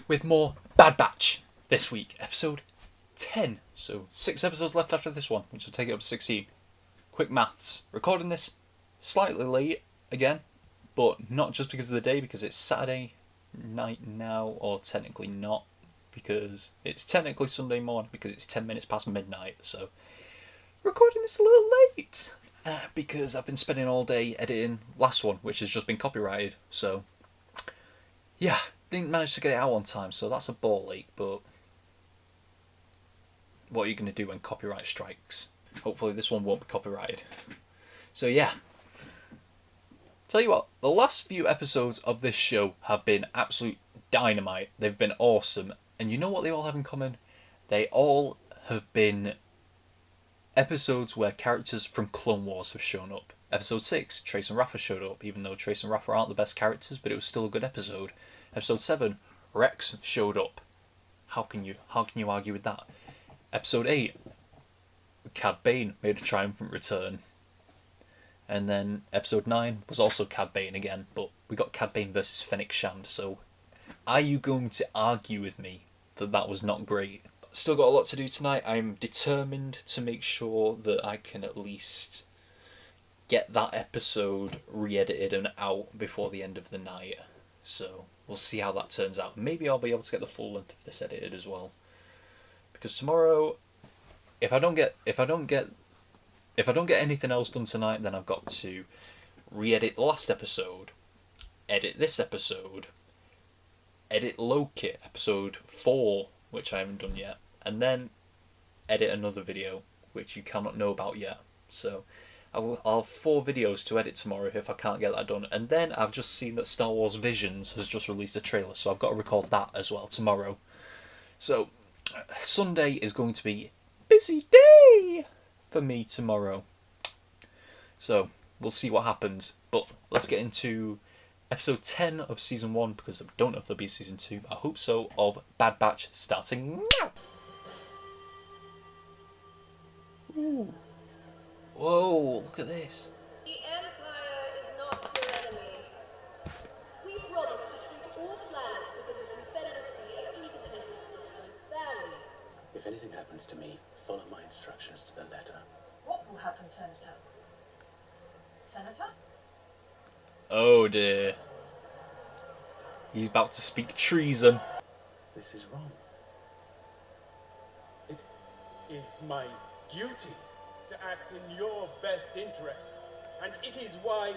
with more Bad Batch this week, episode 10. So 6 episodes left after this one, which will take it up to 16. Quick maths. Recording this slightly late again, but not just because of the day, because it's Saturday night now, or technically not, because it's technically Sunday morning, because it's 10 minutes past midnight. So recording this a little late, because I've been spending all day editing last one, which has just been copyrighted. So yeah, didn't manage to get it out on time, so that's a ball ache, but what are you going to do when copyright strikes? Hopefully this one won't be copyrighted. So yeah. Tell you what, the last few episodes of this show have been absolute dynamite. They've been awesome. And you know what they all have in common? They all have been episodes where characters from Clone Wars have shown up. Episode 6, Trace and Rafa showed up, even though Trace and Rafa aren't the best characters, but it was still a good episode. Episode 7, Rex showed up. How can you argue with that? Episode 8, Cad Bane made a triumphant return. And then episode 9 was also Cad Bane again, but we got Cad Bane versus Fennec Shand, so are you going to argue with me that that was not great? Still got a lot to do tonight. I'm determined to make sure that I can at least get that episode re-edited and out before the end of the night. So we'll see how that turns out. Maybe I'll be able to get the full length of this edited as well. Because tomorrow, if I don't get anything else done tonight, then I've got to re-edit the last episode, edit this episode, edit Loki episode 4, which I haven't done yet, and then edit another video, which you cannot know about yet. So I'll have 4 videos to edit tomorrow if I can't get that done. And then I've just seen that Star Wars Visions has just released a trailer, so I've got to record that as well tomorrow. So Sunday is going to be a busy day for me tomorrow. So we'll see what happens. But let's get into episode 10 of season 1, because I don't know if there'll be season 2. I hope so, of Bad Batch, starting now. Ooh. Whoa, look at this. The Empire is not your enemy. We promise to treat all planets within the Confederacy and independent systems fairly. If anything happens to me, follow my instructions to the letter. What will happen, Senator? Senator? Oh dear. He's about to speak treason. This is wrong. It is my duty to act in your best interest, and it is why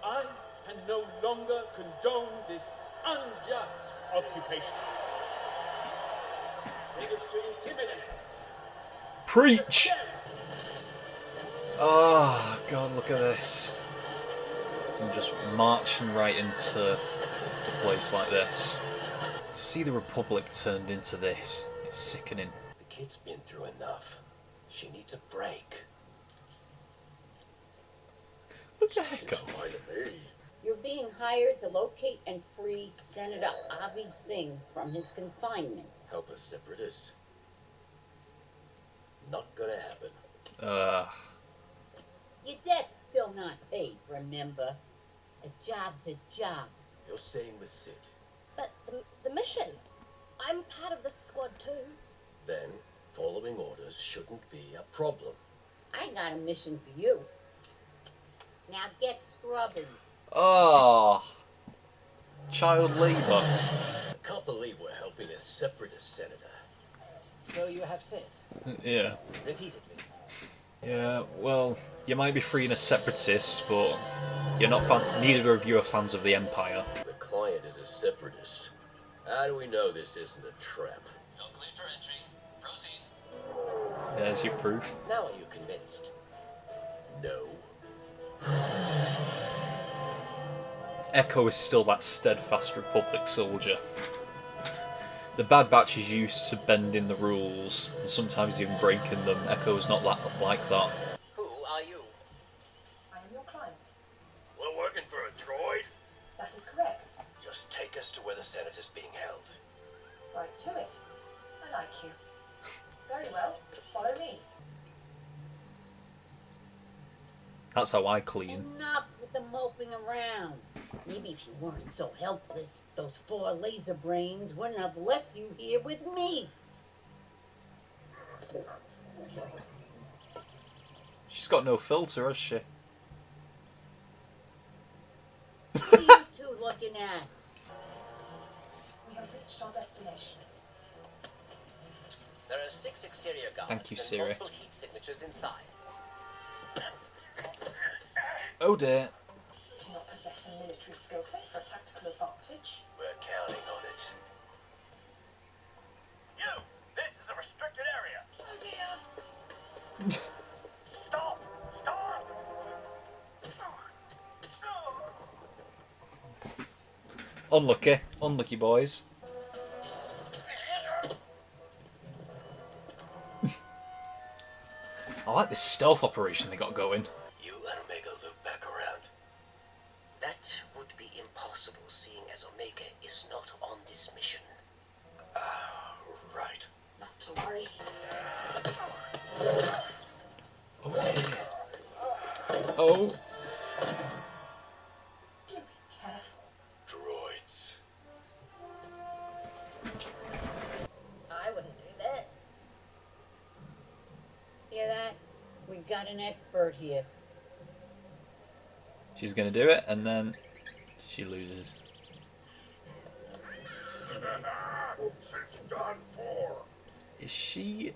I can no longer condone this unjust occupation. They wish to intimidate us. Preach! Oh god, look at this. I'm just marching right into a place like this. To see the Republic turned into this, it's sickening. The kid's been through enough. She needs a break. What the heck? Seems fine to me. You're being hired to locate and free Senator Avi Singh from his confinement. Help a separatist? Not gonna happen. Your debt's still not paid, remember? A job's a job. You're staying with Sid. But the mission. I'm part of this squad too. Then, following orders shouldn't be a problem. I got a mission for you. Now get scrubbing. Oh, child labour. I can't believe we're helping a separatist, Senator. So you have said Yeah. repeatedly. Yeah, well, you might be freeing a separatist, but you're not neither of you are fans of the Empire. The client is a separatist. How do we know this isn't a trap? You're clear for entry. Proceed. There's your proof. Now are you convinced? No. Echo is still that steadfast Republic soldier. The Bad Batch is used to bending the rules, and sometimes even breaking them. Echo's not like that. Who are you? I am your client. We're working for a droid? That is correct. Just take us to where the Senator's being held. Right to it. I like you. Very well. Follow me. That's how I clean. Enough with with the moping around. Maybe if you weren't so helpless, those 4 laser brains wouldn't have left you here with me. She's got no filter, has she? What are you two looking at? We have reached our destination. There are 6 exterior guards Thank you, and Siri. multiple heat signatures inside. Oh dear. We do not possess a military skill set for a tactical advantage. We're counting on it. You! This is a restricted area! Oh dear. Stop! Stop! Unlucky. Unlucky, boys. I like this stealth operation they got going. You and Omega loop back around. That would be impossible, seeing as Omega is not on this mission. Right. Not to worry. Oh dear. Oh. Do be careful. Droids. I wouldn't do that. Hear that? We got an expert here. She's gonna do it, and then she loses. It's done for. Is she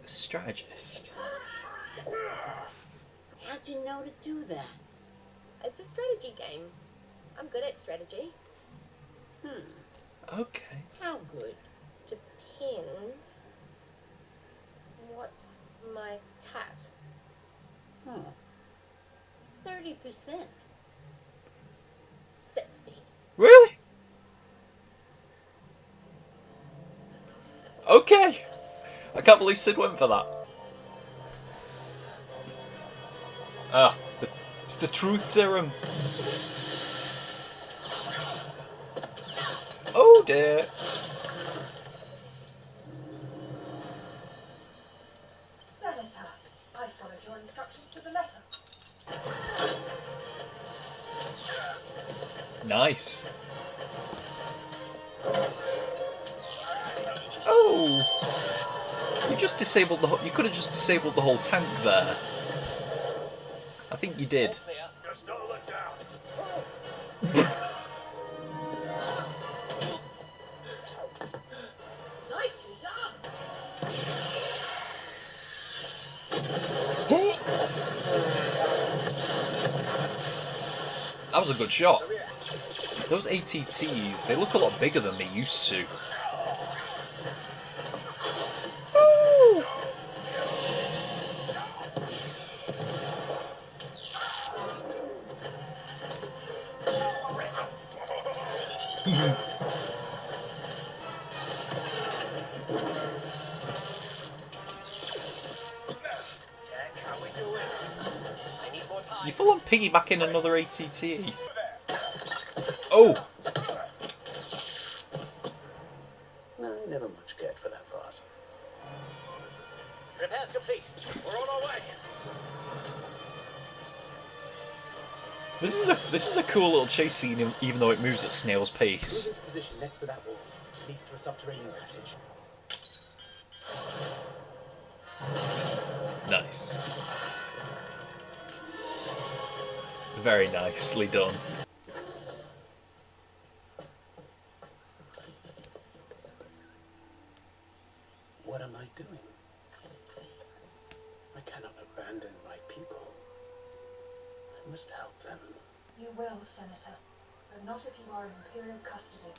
a strategist? How'd you know to do that? It's a strategy game. I'm good at strategy. Okay. How good? Depends. What's my cut? 30%. 60. Really? Okay. I can't believe Sid went for that. It's the truth serum. Oh dear. Senator, I followed your instructions to the letter. Nice. Oh. You just disabled the. You could have just disabled the whole tank there. I think you did. Just don't look down. Nicely done. That was a good shot. Those ATTs, they look a lot bigger than they used to. Tech, how we doing? I need more time. You full on piggybacking another ATT. Oh! No, I never much cared for that vase. Repairs complete. We're on our way. This is a cool little chase scene, even though it moves at snail's pace. Move into position next to that wall. Leads to a subterranean passage. Nice. Very nicely done. What am I doing? I cannot abandon my people. I must help them. You will, Senator, but not if you are in Imperial custody.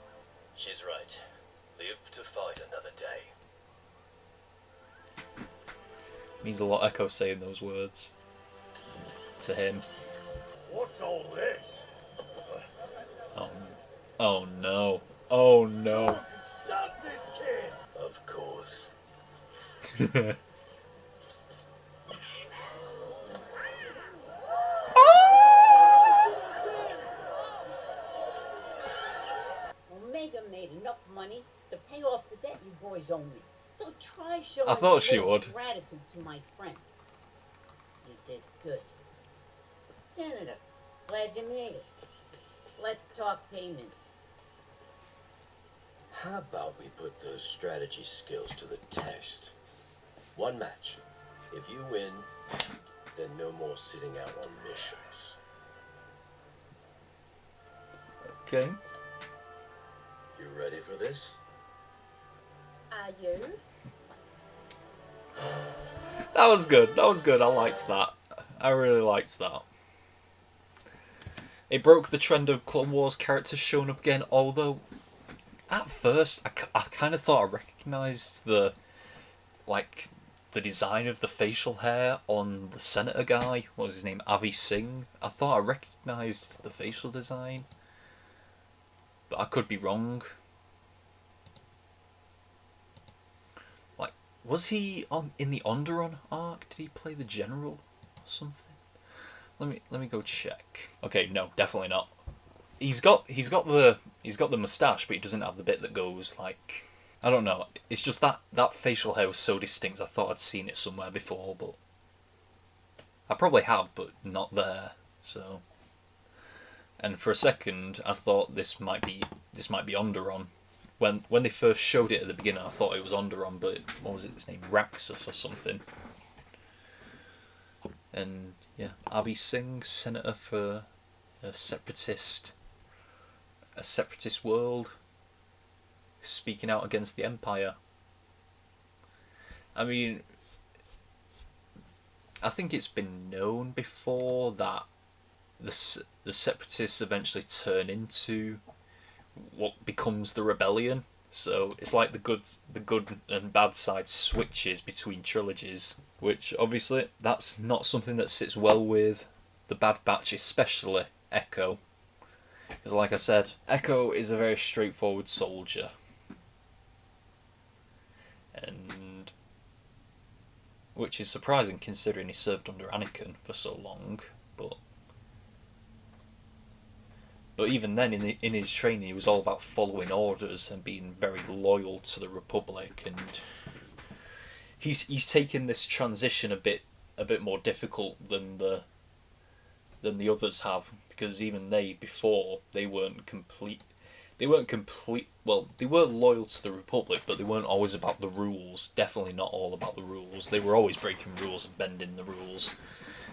She's right. Live to fight another day. Means a lot, Echo saying those words to him. What's all this? Oh no. Oh no. Stop this kid! Of course. Omega made enough money to pay off the debt you boys owe me. So try showing I thought a she little would. gratitude to my friend. You did good. Senator, Glad you made it. Let's talk payment. How about we put those strategy skills to the test? One match. If you win, then no more sitting out on missions. Okay. You ready for this? Are you? That was good. That was good. I liked that. I really liked that. It broke the trend of Clone Wars characters showing up again, although at first I kind of thought I recognised the design of the facial hair on the senator guy. What was his name? Avi Singh. I thought I recognised the facial design, but I could be wrong. Like, was he in the Onderon arc? Did he play the general or something? Let me go check. Okay, no, definitely not. He's got the moustache, but he doesn't have the bit that goes like, I don't know. It's just that facial hair was so distinct. I thought I'd seen it somewhere before, but I probably have, but not there. So, and for a second, I thought this might be Onderon. When they first showed it at the beginning, I thought it was Onderon, but what was its name? Raxus or something. And yeah, Avi Singh, senator for a separatist world, speaking out against the Empire. I mean, I think it's been known before that the separatists eventually turn into what becomes the rebellion. So it's like the good and bad side switches between trilogies, which obviously that's not something that sits well with the Bad Batch, especially Echo. Because like I said, Echo is a very straightforward soldier. And which is surprising considering he served under Anakin for so long, but even then, in his training, he was all about following orders and being very loyal to the Republic. And he's taken this transition a bit more difficult than the others have, because even before they weren't complete. Well, they were loyal to the Republic, but they weren't always about the rules. Definitely not all about the rules. They were always breaking rules and bending the rules.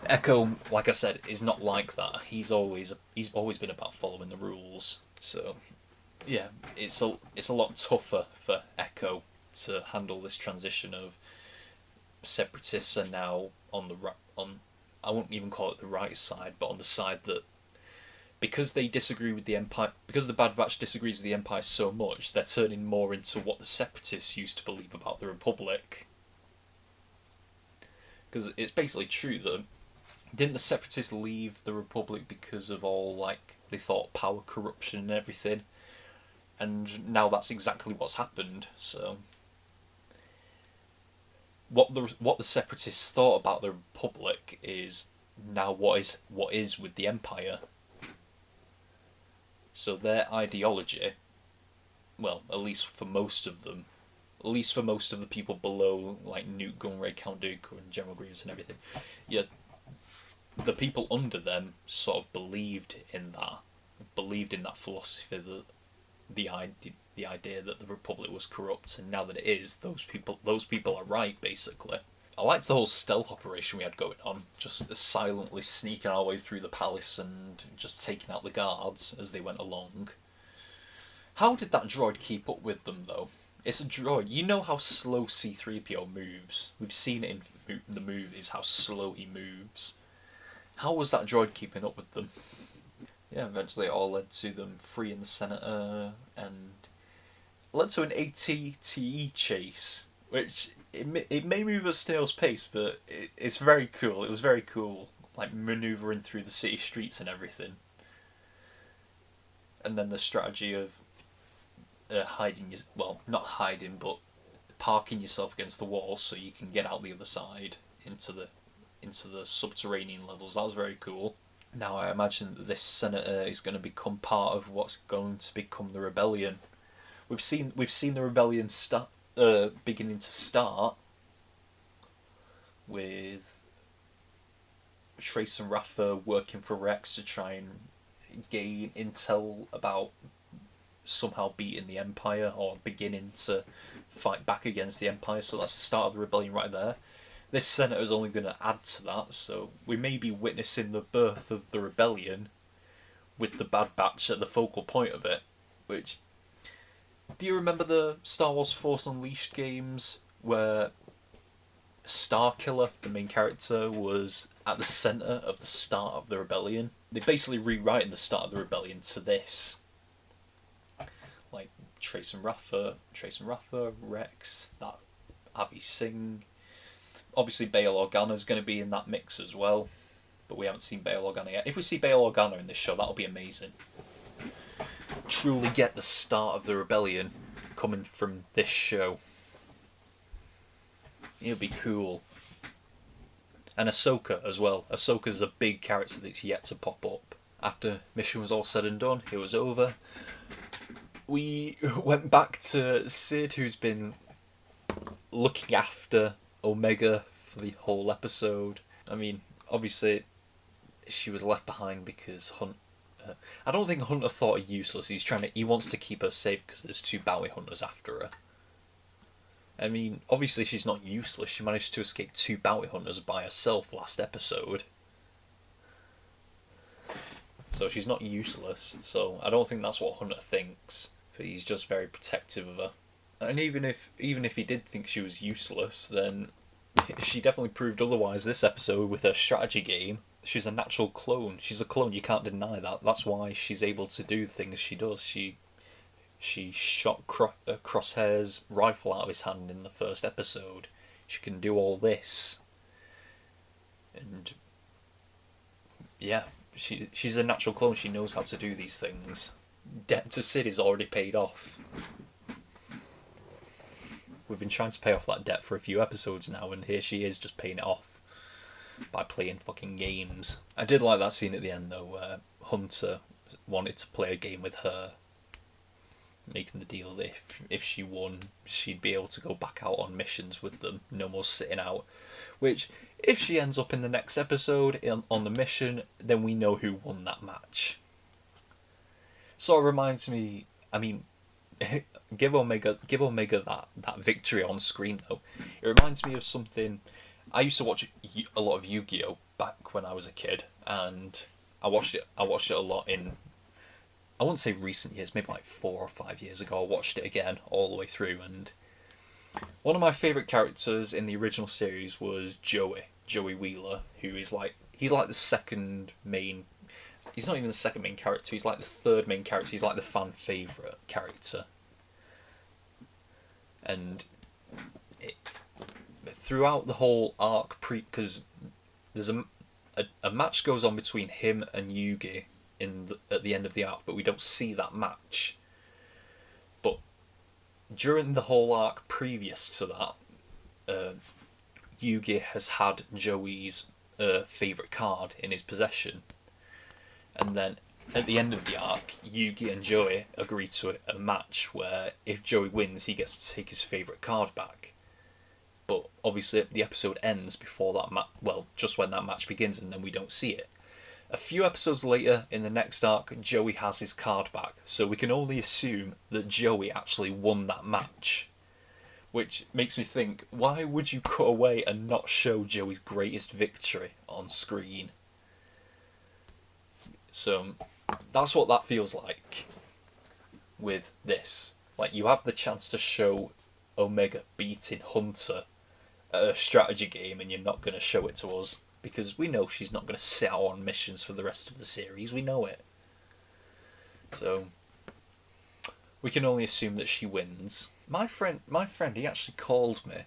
Echo, like I said, is not like that. He's always been about following the rules. So, yeah, it's a lot tougher for Echo to handle this transition of separatists are now on I won't even call it the right side, but on the side that, because they disagree with the Empire, because the Bad Batch disagrees with the Empire so much, they're turning more into what the separatists used to believe about the Republic. Because it's basically true that didn't the separatists leave the Republic because of all, they thought power corruption and everything? And now that's exactly what's happened. So what the separatists thought about the Republic is now what is with the Empire. So their ideology, well, at least for most of the people below, like Newt Gunray, Count Dooku, and General Grievous and everything, yeah, the people under them sort of believed in that philosophy, that the idea that the Republic was corrupt, and now that it is, those people are right, basically. I liked the whole stealth operation we had going on, just silently sneaking our way through the palace and just taking out the guards as they went along. How did that droid keep up with them, though? It's a droid. You know how slow C-3PO moves. We've seen it in the movies, how slow he moves. How was that droid keeping up with them? Yeah, eventually it all led to them freeing the Senator, and led to an AT-TE chase, which it may move at snail's pace, but it's very cool. It was very cool, like manoeuvring through the city streets and everything. And then the strategy of not hiding, but parking yourself against the wall so you can get out the other side into the subterranean levels. That was very cool. Now I imagine that this senator is going to become part of what's going to become the rebellion. We've seen the rebellion beginning to start with Trace and Rafa working for Rex to try and gain intel about somehow beating the Empire or beginning to fight back against the Empire. So that's the start of the rebellion right there. This Senator is only going to add to that, so we may be witnessing the birth of the rebellion with the Bad Batch at the focal point of it. Which, do you remember the Star Wars Force Unleashed games where Starkiller, the main character, was at the centre of the start of the rebellion? They basically rewriting the start of the rebellion to this. Like Trace and Rafa, Rex, that Avi Singh. Obviously Bail Organa's going to be in that mix as well, but we haven't seen Bail Organa yet. If we see Bail Organa in this show, that'll be amazing. Truly get the start of the rebellion coming from this show. It'll be cool. And Ahsoka as well. Ahsoka's a big character that's yet to pop up. After mission was all said and done, it was over. We went back to Sid, who's been looking after Omega for the whole episode. I mean, obviously, she was left behind because I don't think Hunter thought her useless. He wants to keep her safe because there's 2 bounty hunters after her. I mean, obviously she's not useless. She managed to escape 2 bounty hunters by herself last episode. So she's not useless. So I don't think that's what Hunter thinks. But he's just very protective of her. And even if he did think she was useless, then she definitely proved otherwise this episode with her strategy game. She's a natural clone. She's a clone, you can't deny that. That's why she's able to do things she does. She shot Crosshair's rifle out of his hand in the first episode. She can do all this. And yeah, she's a natural clone. She knows how to do these things. Debt to Sid is already paid off. We've been trying to pay off that debt for a few episodes now, and here she is just paying it off by playing fucking games. I did like that scene at the end though, where Hunter wanted to play a game with her, making the deal that if she won, she'd be able to go back out on missions with them, no more sitting out. Which, if she ends up in the next episode on the mission, then we know who won that match. Sort of reminds me, I mean, give Omega that victory on screen though. It reminds me of something. I used to watch a lot of Yu-Gi-Oh back when I was a kid, and I watched it a lot in, I wouldn't say recent years, maybe like 4 or 5 years ago. I watched it again all the way through, and one of my favourite characters in the original series was Joey Wheeler, who is he's like the second main. He's not even the second main character. He's like the third main character. He's like the fan favourite character. And throughout the whole arc, because there's a match goes on between him and Yugi at the end of the arc, but we don't see that match. But during the whole arc previous to that, Yugi has had Joey's favourite card in his possession. And then at the end of the arc, Yugi and Joey agree to a match where if Joey wins, he gets to take his favourite card back. But obviously the episode ends before that just when that match begins, and then we don't see it. A few episodes later, in the next arc, Joey has his card back, so we can only assume that Joey actually won that match. Which makes me think, why would you cut away and not show Joey's greatest victory on screen? So that's what that feels like with this. Like, you have the chance to show Omega beating Hunter at a strategy game, and you're not going to show it to us because we know she's not going to sit out on missions for the rest of the series. We know it. So we can only assume that she wins. My friend, he actually called me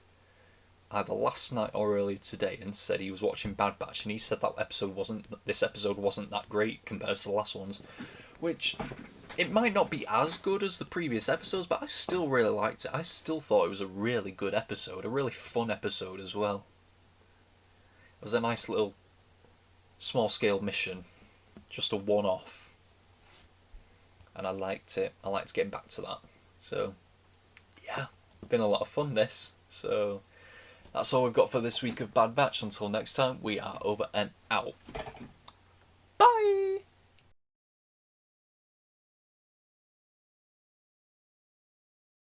either last night or earlier today and said he was watching Bad Batch, and he said this episode wasn't that great compared to the last ones, which it might not be as good as the previous episodes, but I still really liked it. I still thought it was a really good episode, a really fun episode as well. It was a nice little small scale mission, just a one-off, and I liked it. I liked getting back to that. So yeah, been a lot of fun this. So That's all we've got for this week of Bad Batch. Until next time, we are over and out. Bye!